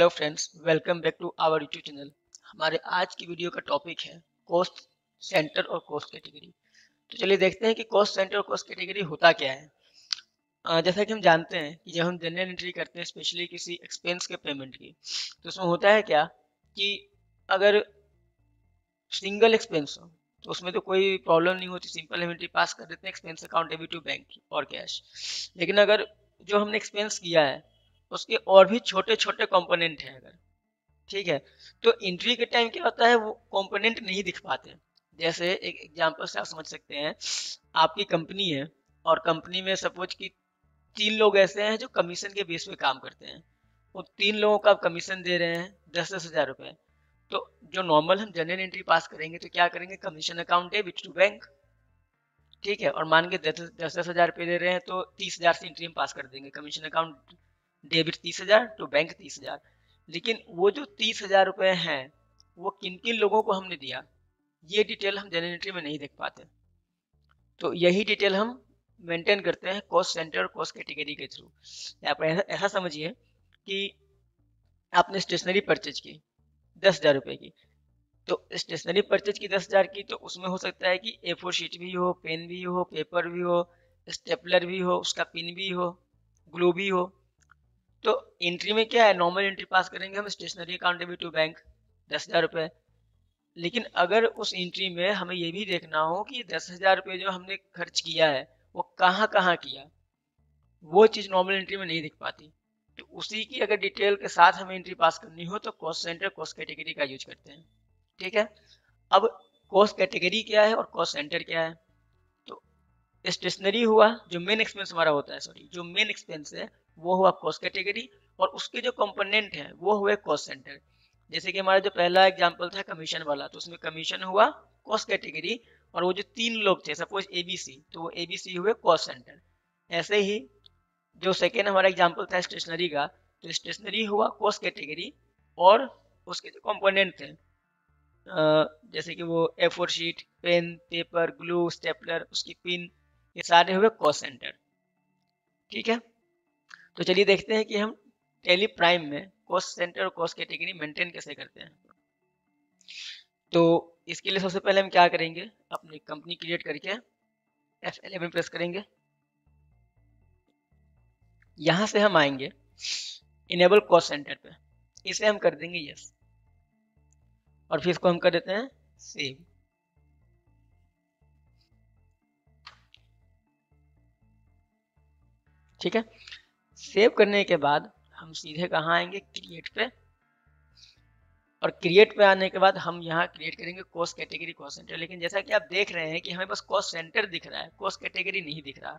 Hello friends, welcome back to our YouTube channel. हमारे आज की वीडियो का टॉपिक है कॉस्ट सेंटर और कॉस्ट कैटेगरी। तो चलिए देखते हैं कि कॉस्ट सेंटर और कॉस्ट कैटेगरी होता क्या है। जैसा कि हम जानते हैं कि जब हम जनरल एंट्री करते हैं स्पेशली किसी एक्सपेंस के पेमेंट की, तो उसमें होता है क्या कि अगर सिंगल एक्सपेंस हो तो उसमें तो कोई प्रॉब्लम नहीं होती, सिंपल हम एंट्री पास कर देते हैं expense account debit to bank और कैश। लेकिन अगर जो हमने एक्सपेंस किया है उसके और भी छोटे छोटे कंपोनेंट हैं अगर, ठीक है, तो एंट्री के टाइम क्या होता है वो कंपोनेंट नहीं दिख पाते। जैसे एक एग्जांपल से आप समझ सकते हैं, आपकी कंपनी है और कंपनी में सपोज कि 3 लोग ऐसे हैं जो कमीशन के बेस पे काम करते हैं। वो 3 लोगों का आप कमीशन दे रहे हैं 10-10 हज़ार रुपए। तो जो नॉर्मल हम जनरल एंट्री पास करेंगे तो क्या करेंगे, commission account debit to bank, ठीक है, और मान के 10-10 हज़ार रुपये दे रहे हैं तो 30 हज़ार से एंट्री हम पास कर देंगे, कमीशन अकाउंट डेबिट 30 हज़ार टू बैंक 30 हज़ार। लेकिन वो जो 30 हज़ार रुपये हैं वो किन किन लोगों को हमने दिया, ये डिटेल हम जनरल एंट्री में नहीं देख पाते। तो यही डिटेल हम मेंटेन करते हैं कॉस्ट सेंटर और कॉस्ट कैटेगरी के थ्रू। आप ऐसा समझिए कि आपने स्टेशनरी परचेज की 10 हज़ार रुपये की, तो स्टेशनरी परचेज की 10 हज़ार की, तो उसमें हो सकता है कि A4 शीट भी हो, पेन भी हो, पेपर भी हो, स्टेपलर भी हो, उसका पिन भी हो, ग्लू भी हो। तो एंट्री में क्या है, नॉर्मल एंट्री पास करेंगे हम stationery account debit to bank 10 हज़ार रुपये। लेकिन अगर उस एंट्री में हमें ये भी देखना हो कि 10 हज़ार रुपये जो हमने खर्च किया है वो कहाँ कहाँ किया, वो चीज़ नॉर्मल एंट्री में नहीं दिख पाती। तो उसी की अगर डिटेल के साथ हमें एंट्री पास करनी हो तो कॉस्ट सेंटर कॉस्ट कैटेगरी का यूज करते हैं, ठीक है। अब कॉस्ट कैटेगरी क्या है और कॉस्ट सेंटर क्या है। तो स्टेशनरी हुआ जो मेन एक्सपेंस हमारा होता है, सॉरी, जो मेन एक्सपेंस है वो हुआ कॉस्ट कैटेगरी, और उसके जो कंपोनेंट है वो हुए कॉस्ट सेंटर। जैसे कि हमारा जो पहला एग्जांपल था कमीशन वाला, तो उसमें कमीशन हुआ कॉस्ट कैटेगरी, और वो जो 3 लोग थे सपोज एबीसी, तो वो एबीसी हुए कॉस्ट सेंटर। ऐसे ही जो सेकेंड हमारा एग्जांपल था स्टेशनरी का, तो स्टेशनरी हुआ कॉस्ट कैटेगरी, और उसके जो कंपोनेंट थे जैसे कि वो A4 sheet, pen, paper, glue, stapler, उसकी पिन, ये सारे हुए कॉस्ट सेंटर, ठीक है। तो चलिए देखते हैं कि हम टैली प्राइम में कॉस्ट सेंटर और कॉस्ट कैटेगरी मेंटेन कैसे करते हैं। तो इसके लिए सबसे पहले हम क्या करेंगे, अपनी कंपनी क्रिएट करके F11 प्रेस करेंगे। यहाँ से हम आएंगे इनेबल कॉस्ट सेंटर पे, इसे हम कर देंगे यस, और फिर इसको हम कर देते हैं सेव। ठीक है, सेव करने के बाद हम सीधे कहाँ आएंगे, क्रिएट पे, और क्रिएट पे आने के बाद हम यहाँ क्रिएट करेंगे कॉस्ट कैटेगरी कॉस्ट सेंटर। लेकिन जैसा कि आप देख रहे हैं कि हमें बस कॉस्ट सेंटर दिख रहा है, कॉस्ट कैटेगरी नहीं दिख रहा।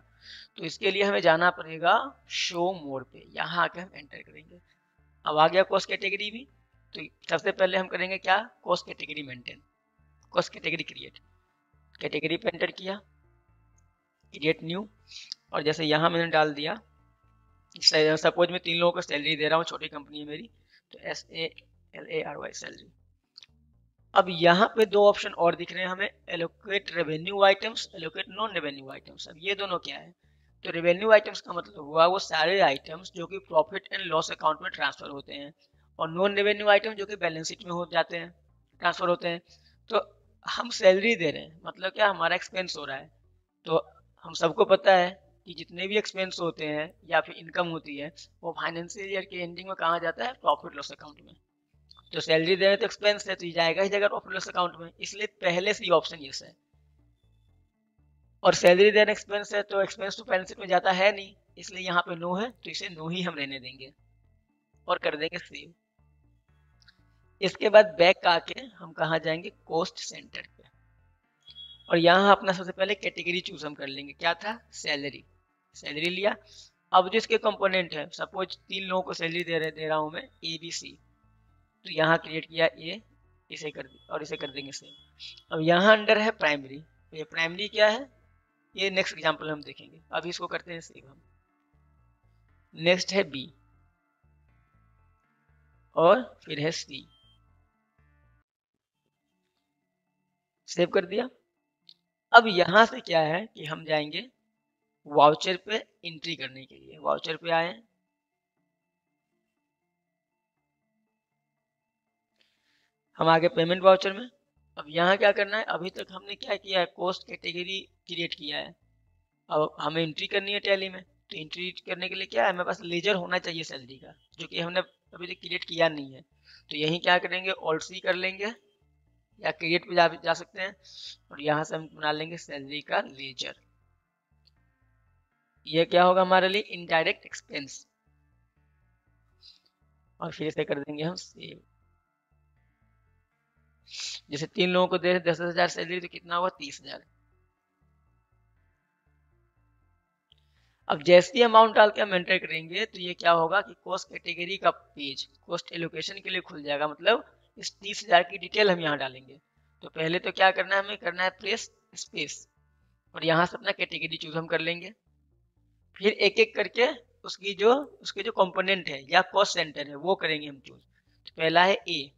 तो इसके लिए हमें जाना पड़ेगा शो मोर पे, यहाँ आके हम एंटर करेंगे। अब आ गया कॉस्ट कैटेगरी भी। तो सबसे पहले हम करेंगे क्या, cost category maintain, cost category create, category पे एंटर किया, क्रिएट न्यू, और जैसे यहाँ मैंने डाल दिया, सपोज मैं 3 लोगों को सैलरी दे रहा हूँ, छोटी कंपनी है मेरी, तो SALARY सैलरी। अब यहाँ पे 2 ऑप्शन और दिख रहे हैं हमें, allocate revenue items, allocate non revenue items. अब ये दोनों क्या है, तो रेवेन्यू आइटम्स का मतलब हुआ वो सारे आइटम्स जो कि प्रॉफिट एंड लॉस अकाउंट में ट्रांसफर होते हैं, और नॉन रेवेन्यू आइटम जो कि बैलेंस शीट में हो जाते हैं, ट्रांसफर होते हैं। तो हम सैलरी दे रहे हैं मतलब क्या, हमारा एक्सपेंस हो रहा है। तो हम सबको पता है कि जितने भी एक्सपेंस होते हैं या फिर इनकम होती है वो फाइनेंशियल ईयर के एंडिंग में कहाँ जाता है, प्रॉफिट लॉस अकाउंट में। तो सैलरी दे रहे हैं तो एक्सपेंस है तो ये जाएगा ही जाएगा प्रॉफिट लॉस अकाउंट में, इसलिए पहले से ही ऑप्शन यस है। और सैलरी दे रहे एक्सपेंस है तो एक्सपेंस तो बैलेंस शीट में जाता है नहीं, इसलिए यहाँ पे नो है, तो इसे नो ही हम रहने देंगे और कर देंगे सेव। इसके बाद बैक आके हम कहाँ जाएंगे, कोस्ट सेंटर पे, और यहाँ अपना सबसे पहले कैटेगरी चूज हम कर लेंगे, क्या था, सैलरी, सैलरी लिया। अब जो इसके कंपोनेंट है, सपोज 3 लोगों को सैलरी दे रहा हूँ मैं ABC, तो यहाँ क्रिएट किया ए, इसे कर दी और इसे कर देंगे सेव। अब यहाँ अंडर है प्राइमरी, तो ये प्राइमरी क्या है, ये नेक्स्ट एग्जांपल हम देखेंगे, अभी इसको करते हैं सेव हम। नेक्स्ट है बी, और फिर है सी, सेव कर दिया। अब यहाँ से क्या है कि हम जाएंगे वाउचर पे एंट्री करने के लिए, वाउचर पे आए, हम आगे पेमेंट वाउचर में। अब यहाँ क्या करना है, अभी तक हमने क्या किया है, कॉस्ट कैटेगरी क्रिएट किया है। अब हमें एंट्री करनी है टैली में, तो एंट्री करने के लिए क्या है, हमें पास लेजर होना चाहिए सैलरी का, जो कि हमने अभी तक क्रिएट किया नहीं है। तो यही क्या करेंगे, ऑल्ट सी कर लेंगे या क्रिएट पे जा सकते हैं, और यहाँ से हम बना लेंगे सैलरी का लेजर। ये क्या होगा हमारे लिए, इनडायरेक्ट एक्सपेंस, और फिर इसे कर देंगे हम सेव। जैसे 3 लोगों को दे 10,000 सैलरी, तो कितना हुआ, 30,000। अब जैसे ही अमाउंट डाल के हम एंटर करेंगे, तो ये क्या होगा कि कॉस्ट कैटेगरी का पेज कॉस्ट एलोकेशन के लिए खुल जाएगा। मतलब इस 30,000 की डिटेल हम यहाँ डालेंगे। तो पहले तो क्या करना है, हमें करना है प्रेस स्पेस, और यहाँ से अपना कैटेगरी चूज हम कर लेंगे। फिर एक एक करके उसके जो कंपोनेंट है या कॉस्ट सेंटर है वो करेंगे हम चूज। तो पहला है ए,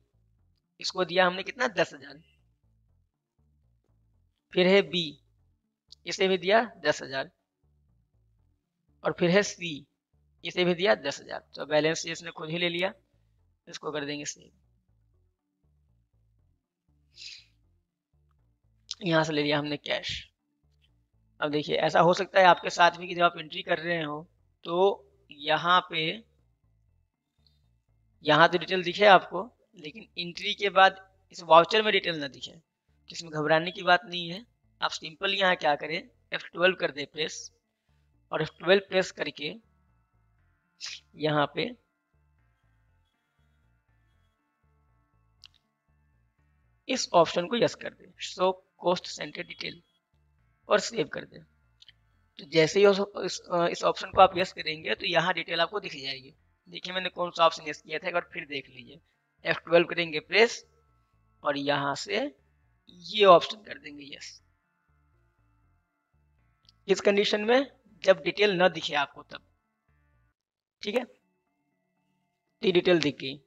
इसको दिया हमने कितना, 10,000। फिर है बी, इसे भी दिया 10,000। और फिर है सी, इसे भी दिया 10,000। तो बैलेंस इसने खुद ही ले लिया, इसको कर देंगे सेव। यहाँ से ले लिया हमने कैश। अब देखिए ऐसा हो सकता है आपके साथ भी कि जब आप एंट्री कर रहे हो, तो यहाँ पे यहाँ तो डिटेल दिखे आपको, लेकिन एंट्री के बाद इस वाउचर में डिटेल ना दिखे, तो इसमें घबराने की बात नहीं है। आप सिंपल यहाँ क्या करें, F12 कर दे प्रेस, और F12 प्रेस करके यहाँ पे इस ऑप्शन को यस कर दे, शो कॉस्ट सेंटर डिटेल, और सेव कर दे। तो जैसे ही इस ऑप्शन को आप यस करेंगे, तो यहाँ डिटेल आपको दिख जाएगी। देखिए मैंने कौन सा ऑप्शन यस किया था, एक बार फिर देख लीजिए। F12 करेंगे प्रेस, और यहाँ से ये ऑप्शन कर देंगे यस। इस कंडीशन में जब डिटेल न दिखे आपको तब, ठीक है। तो डिटेल दिख गई।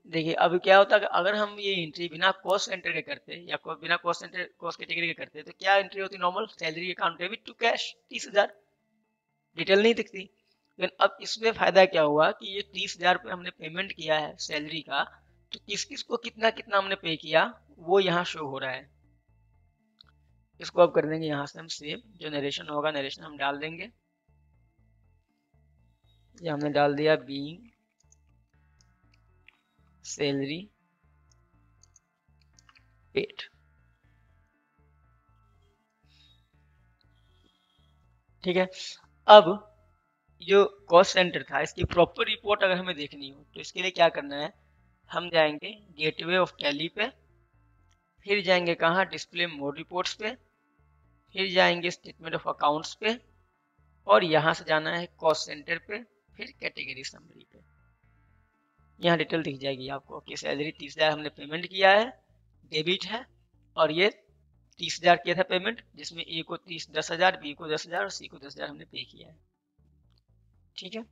देखिए अब क्या होता है, अगर हम ये एंट्री बिना कॉस्ट सेंटर के करते या बिना कॉस्ट कैटेगरी के करते, तो क्या एंट्री होती, normal salary account debit to cash 30,000, detail नहीं दिखती। लेकिन अब इसमें फायदा क्या हुआ कि ये 30,000 रुपये हमने पेमेंट किया है सैलरी का, तो किस किस को कितना कितना हमने पे किया वो यहाँ शो हो रहा है। इसको अब कर देंगे यहाँ से हम सेव। जो नरेशन होगा, नरेशन हम डाल देंगे। ये हमने डाल दिया, बीइंग सैलरी पेड। ठीक है। अब जो कॉस्ट सेंटर था, इसकी प्रॉपर रिपोर्ट अगर हमें देखनी हो, तो इसके लिए क्या करना है, हम जाएंगे गेटवे ऑफ टैली पे, फिर जाएंगे कहाँ, डिस्प्ले मोड रिपोर्ट्स पे, फिर जाएंगे स्टेटमेंट ऑफ अकाउंट्स पे, और यहाँ से जाना है कॉस्ट सेंटर पे, फिर कैटेगरी समरी पे। यहाँ डिटेल दिख जाएगी आपको कि सैलरी 30,000 हमने पेमेंट किया है, डेबिट है, और ये 30,000 किया था पेमेंट, जिसमें ए को 10,000, बी को 10,000 और सी को 10,000 हमने पे किया है। ठीक है,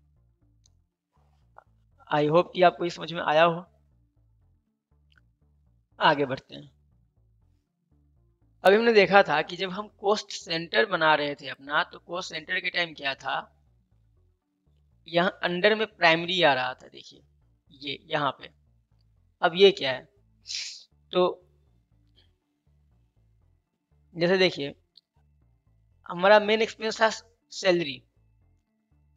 आई होप कि आपको ये समझ में आया हो। आगे बढ़ते हैं। अभी हमने देखा था कि जब हम कॉस्ट सेंटर बना रहे थे अपना, तो कॉस्ट सेंटर के टाइम क्या था, यहाँ अंडर में प्राइमरी आ रहा था। देखिए ये यहाँ पे, अब ये क्या है, तो जैसे देखिए हमारा मेन एक्सपेंस था सैलरी,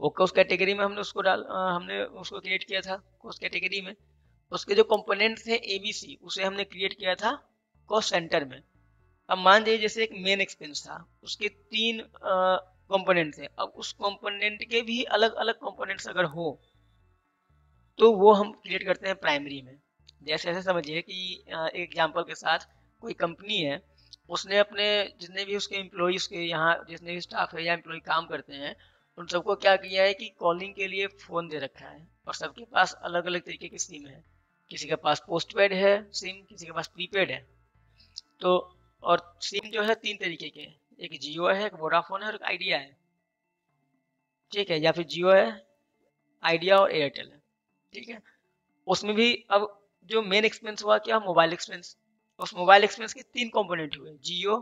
वो कॉस्ट कैटेगरी में हमने उसको क्रिएट किया था कॉस्ट कैटेगरी में। उसके जो कंपोनेंट थे ABC, उसे हमने क्रिएट किया था कॉस्ट सेंटर में। अब मान लीजिए जैसे एक मेन एक्सपेंस था, उसके 3 कंपोनेंट थे। अब उस कंपोनेंट के भी अलग अलग कंपोनेंट्स अगर हो, तो वो हम क्रिएट करते हैं प्राइमरी में। जैसे ऐसे समझिए कि एक एग्जांपल के साथ कोई कंपनी है, उसने अपने जितने भी उसके एम्प्लॉयज के यहाँ जितने भी स्टाफ है या एम्प्लॉय काम करते हैं, उन सबको क्या किया है कि कॉलिंग के लिए फ़ोन दे रखा है, और सबके पास अलग अलग तरीके की सिम है। किसी के पास पोस्ट पेड है सिम, किसी के पास प्रीपेड है। तो और सिम जो है 3 तरीके के, एक जियो है, एक वोडाफोन है, और एक आइडिया है। ठीक है, या फिर जियो है, आइडिया और एयरटेल है। ठीक है, उसमें भी अब जो मेन एक्सपेंस हुआ क्या, मोबाइल एक्सपेंस। उस मोबाइल एक्सपेंस के 3 कंपोनेंट हुए, जियो,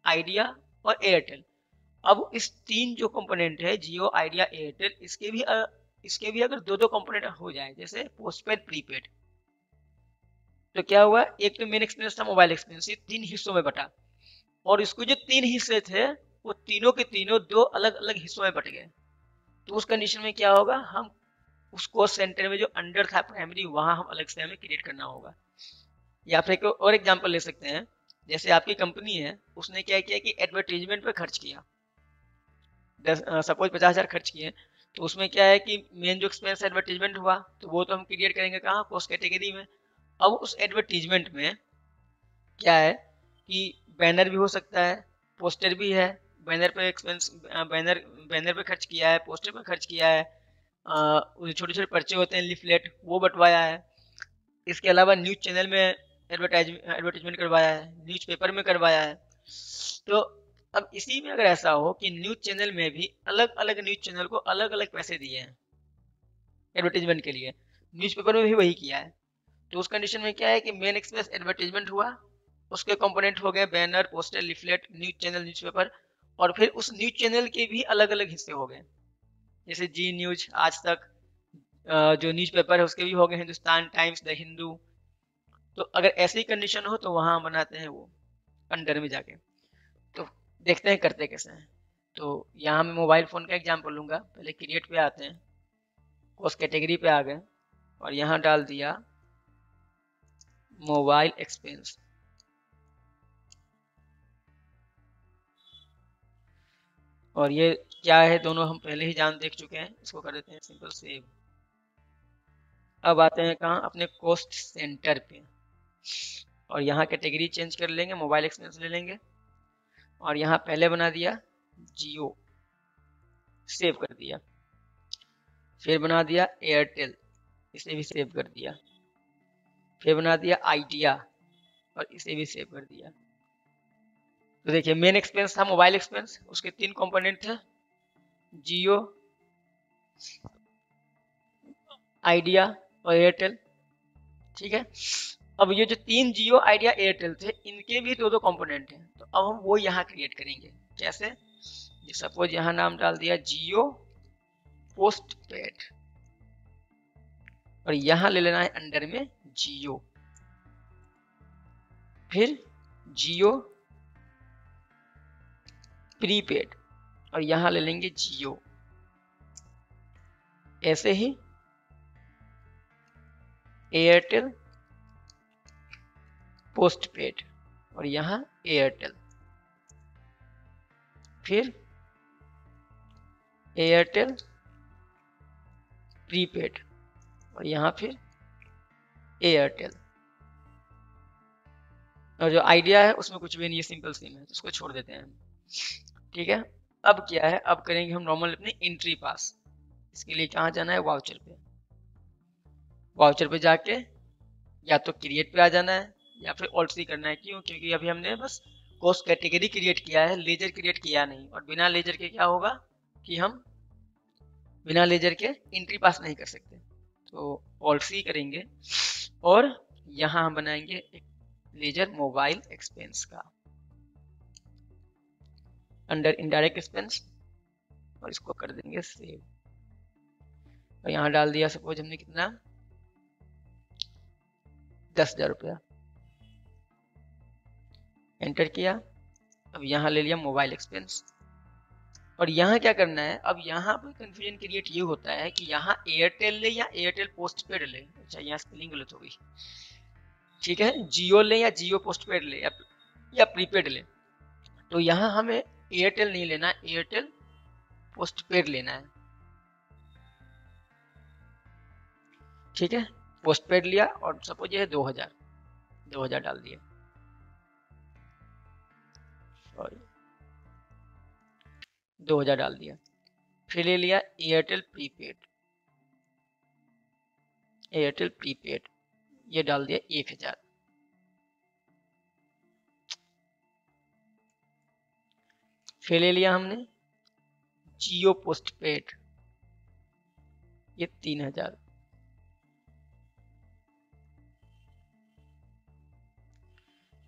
आइडिया और एयरटेल। अब इस 3 जो कंपोनेंट है, जियो, आइडिया, एयरटेल, इसके भी अगर 2-2 कंपोनेंट हो जाए, जैसे पोस्टपेड, प्रीपेड, तो क्या हुआ, एक तो मेन एक्सपेंस था मोबाइल एक्सपेंस, ये 3 हिस्सों में बटा, और इसको जो 3 हिस्से थे वो तीनों के तीनों 2 अलग अलग हिस्सों में बट गए। तो उस कंडीशन में क्या होगा, हम उस कॉस्ट सेंटर में जो अंडर था प्राइमरी, वहां हम अलग से हमें क्रिएट करना होगा। या फिर एक और एग्जांपल ले सकते हैं, जैसे आपकी कंपनी है, उसने क्या किया कि एडवर्टीजमेंट पे खर्च किया, सपोज 50,000 खर्च किए, तो उसमें क्या है कि मेन जो एक्सपेंस एडवर्टीजमेंट हुआ, तो वो तो हम क्रिएट करेंगे कहाँ, कॉस्ट कैटेगरी में। अब उस एडवर्टीजमेंट में क्या है कि बैनर भी हो सकता है, पोस्टर भी है, बैनर पे एक्सपेंस, बैनर बैनर पे खर्च किया है, पोस्टर पे खर्च किया है, छोटे छोटे पर्चे होते हैं लिफलेट, वो बंटवाया है। इसके अलावा न्यूज चैनल में एडवर्टाइजमेंट करवाया है, न्यूज पेपर में करवाया है। तो अब इसी में अगर ऐसा हो कि न्यूज चैनल में भी अलग अलग न्यूज चैनल को अलग अलग पैसे दिए हैं एडवर्टीजमेंट के लिए, न्यूज़पेपर में भी वही किया है, तो उस कंडीशन में क्या है कि मेन एक्सप्रेस एडवर्टीजमेंट हुआ, उसके कंपोनेंट हो गए banner, poster, leaflet, news channel, newspaper, और फिर उस न्यूज चैनल के भी अलग अलग हिस्से हो गए, जैसे जी न्यूज, आज तक, जो न्यूज़पेपर है उसके भी हो गए, हिंदुस्तान टाइम्स, द हिंदू। तो अगर ऐसी कंडीशन हो तो वहां बनाते हैं वो अंडर में जाके। तो देखते हैं करते कैसे हैं। तो यहाँ मैं मोबाइल फ़ोन का एग्जांपल लूँगा, पहले क्रिएट पे आते हैं, कोस्ट कैटेगरी पे आ गए, और यहाँ डाल दिया मोबाइल एक्सपेंस। और ये क्या है, दोनों हम पहले ही जान देख चुके हैं, इसको कर देते हैं सिंपल सेव। अब आते हैं कहाँ, अपने कोस्ट सेंटर पे, और यहाँ कैटेगरी चेंज कर लेंगे, मोबाइल एक्सपेंस ले लेंगे, और यहाँ पहले बना दिया जियो, सेव कर दिया, फिर बना दिया एयरटेल, इसे भी सेव कर दिया, फिर बना दिया आइडिया, और इसे भी सेव कर दिया। तो देखिए मेन एक्सपेंस था मोबाइल एक्सपेंस, उसके 3 कंपोनेंट थे, जियो, आइडिया और एयरटेल, ठीक है। अब ये जो 3 जियो, आइडिया, एयरटेल थे, इनके भी 2-2 कंपोनेंट हैं, तो अब हम वो यहाँ क्रिएट करेंगे। कैसे, सपोज यहाँ नाम डाल दिया जियो पोस्ट पेड, और यहाँ ले लेना है अंडर में जियो, फिर जियो प्रीपेड, और यहाँ ले लेंगे जियो, ऐसे ही एयरटेल पोस्ट पेड, और यहाँ एयरटेल, फिर एयरटेल प्रीपेड, और यहाँ फिर एयरटेल। और जो आइडिया है उसमें कुछ भी नहीं है, सिंपल सिम है, तो उसको छोड़ देते हैं, ठीक है। अब क्या है, अब करेंगे हम नॉर्मल अपनी एंट्री पास। इसके लिए कहाँ जाना है, वाउचर पे, वाउचर पे जाके या तो क्रिएट पे आ जाना है, या फिर ऑल्ट सी करना है। क्यों, क्योंकि अभी हमने बस कोस्ट कैटेगरी क्रिएट किया है, लेजर क्रिएट किया नहीं, और बिना लेजर के क्या होगा कि हम बिना लेजर के एंट्री पास नहीं कर सकते। तो ऑल्ट सी करेंगे, और यहाँ हम बनाएंगे एक लेजर मोबाइल एक्सपेंस का अंडर इनडायरेक्ट एक्सपेंस, और इसको कर देंगे सेव। और यहाँ डाल दिया सपोज हमने कितना, 10,000 रुपया, एंटर किया। अब यहाँ ले लिया मोबाइल एक्सपेंस, और यहाँ क्या करना है, अब यहाँ पर कंफ्यूजन क्रिएट ये होता है कि यहाँ एयरटेल ले या एयरटेल पोस्ट पेड ले। अच्छा, यहाँ स्पेलिंग गलत हो गई, ठीक है, जियो ले या जियो पोस्ट पेड ले, या प्रीपेड ले। तो यहाँ हमें एयरटेल नहीं लेना, एयरटेल पोस्ट पेड लेना है, ठीक है। पोस्ट पेड लिया, और सपोज ये है 2,000 डाल दिए, सॉरी 2,000 डाल दिया। फिर ले लिया एयरटेल प्रीपेड, एयरटेल प्रीपेड, ये डाल दिया 1,000। फिर ले लिया हमने जियो पोस्ट पेड, ये 3,000।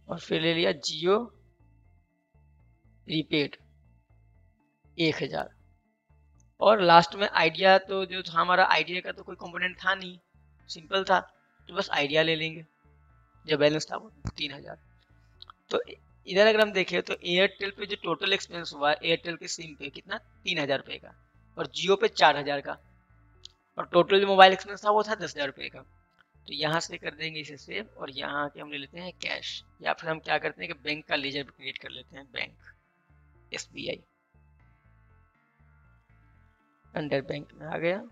और फिर ले लिया जियो प्रीपेड 1,000। और लास्ट में आइडिया, तो जो था हमारा आइडिया का तो कोई कंपोनेंट था नहीं, सिंपल था, तो बस आइडिया ले लेंगे, जो बैलेंस था वो 3000। तो इधर अगर हम देखें तो एयरटेल पे जो टोटल एक्सपेंस हुआ एयरटेल के सिम पे कितना 3000 रुपये का, और जियो पे 4000 का, और टोटल जो मोबाइल एक्सपेंस था वो था 10,000 रुपये का। तो यहाँ से कर देंगे इसे सेव, और यहाँ आके हम ले लेते हैं कैश, या फिर हम क्या करते हैं कि बैंक का लेजर क्रिएट कर लेते हैं, बैंक SBI, अंडर बैंक में आ गया।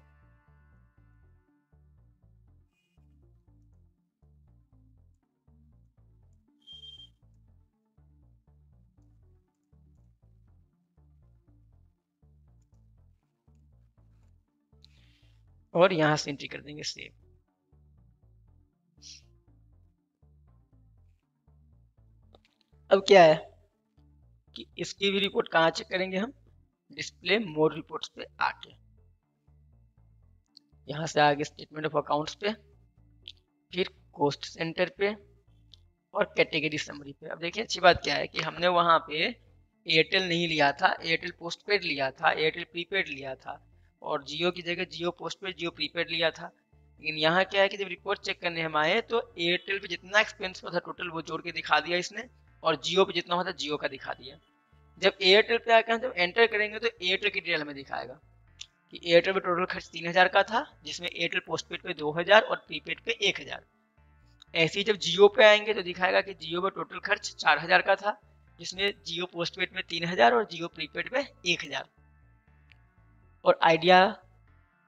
और यहाँ से एंट्री कर देंगे सेव। अब क्या है कि इसकी भी रिपोर्ट कहाँ चेक करेंगे हम, डिस्प्ले मोर रिपोर्ट्स पे आके, यहाँ से आगे स्टेटमेंट ऑफ अकाउंट्स पे, फिर कॉस्ट सेंटर पे, और कैटेगरी समरी पे। अब देखिए अच्छी बात क्या है कि हमने वहाँ पे एयरटेल नहीं लिया था, एयरटेल पोस्टपेड लिया था, एयरटेल प्रीपेड लिया था, और जियो की जगह जियो पोस्टपेड जियो प्रीपेड लिया था। लेकिन यहाँ क्या है कि जब रिपोर्ट चेक करने हम आए तो एयरटेल पे जितना एक्सपेंस था टोटल वो जोड़ के दिखा दिया इसने, और जियो पे जितना हुआ था जियो का दिखा दिया। जब एयरटेल पे आकर जब एंटर करेंगे तो एयरटेल की डिटेल हमें दिखाएगा कि एयरटेल पे टोटल खर्च 3000 का था, जिसमें एयरटेल पोस्टपेड पे 2000 और प्रीपेड पे 1000। ऐसे ही जब जियो पे आएंगे तो दिखाएगा कि जियो पे टोटल खर्च 4000 का था, जिसमें जियो पोस्टपेड में 3000 और जियो प्रीपेड में 1000। और आइडिया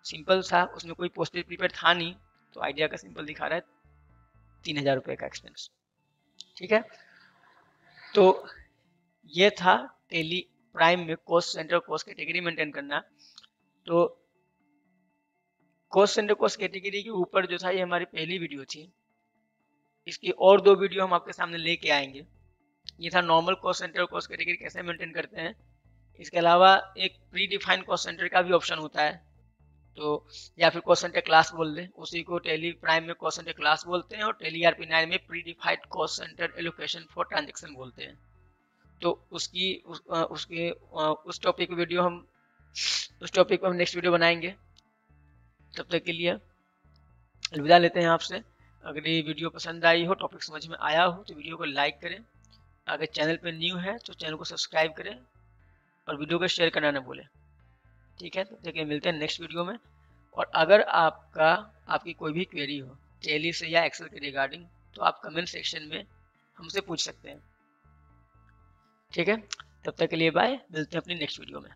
सिंपल था, उसमें कोई पोस्टपेड प्रीपेड था नहीं, तो आइडिया का सिंपल दिखा रहा है 3000 रुपये का एक्सपेंस। ठीक है, तो ये था टेली प्राइम में cost centre cost category maintain करना। तो कॉस्ट सेंटर कॉस्ट कैटेगरी के ऊपर जो था ये हमारी पहली वीडियो थी, इसकी और 2 वीडियो हम आपके सामने लेके आएंगे। ये था normal cost centre cost category कैसे मेंटेन करते हैं। इसके अलावा एक प्री डिफाइंड कॉस्ट सेंटर का भी ऑप्शन होता है, तो या फिर कॉस्ट सेंटर क्लास बोल दें, उसी को टेली प्राइम में कॉस्ट सेंटर क्लास बोलते हैं, और टेली ERP9 में pre defined cost centre allocation for transaction बोलते हैं। तो उस टॉपिक वीडियो हम उस टॉपिक पर हम नेक्स्ट वीडियो बनाएंगे। तब तक के लिए अलविदा लेते हैं आपसे। अगर ये वीडियो पसंद आई हो, टॉपिक समझ में आया हो, तो वीडियो को लाइक करें, अगर चैनल पर न्यू है तो चैनल को सब्सक्राइब करें, और वीडियो को शेयर करना ना भूलें। ठीक है, तो देखिए मिलते हैं नेक्स्ट वीडियो में। और अगर आपकी कोई भी क्वेरी हो टेली से या एक्सेल के रिगार्डिंग, तो आप कमेंट सेक्शन में हमसे पूछ सकते हैं। ठीक है, तब तक के लिए बाय, मिलते हैं अपनी नेक्स्ट वीडियो में।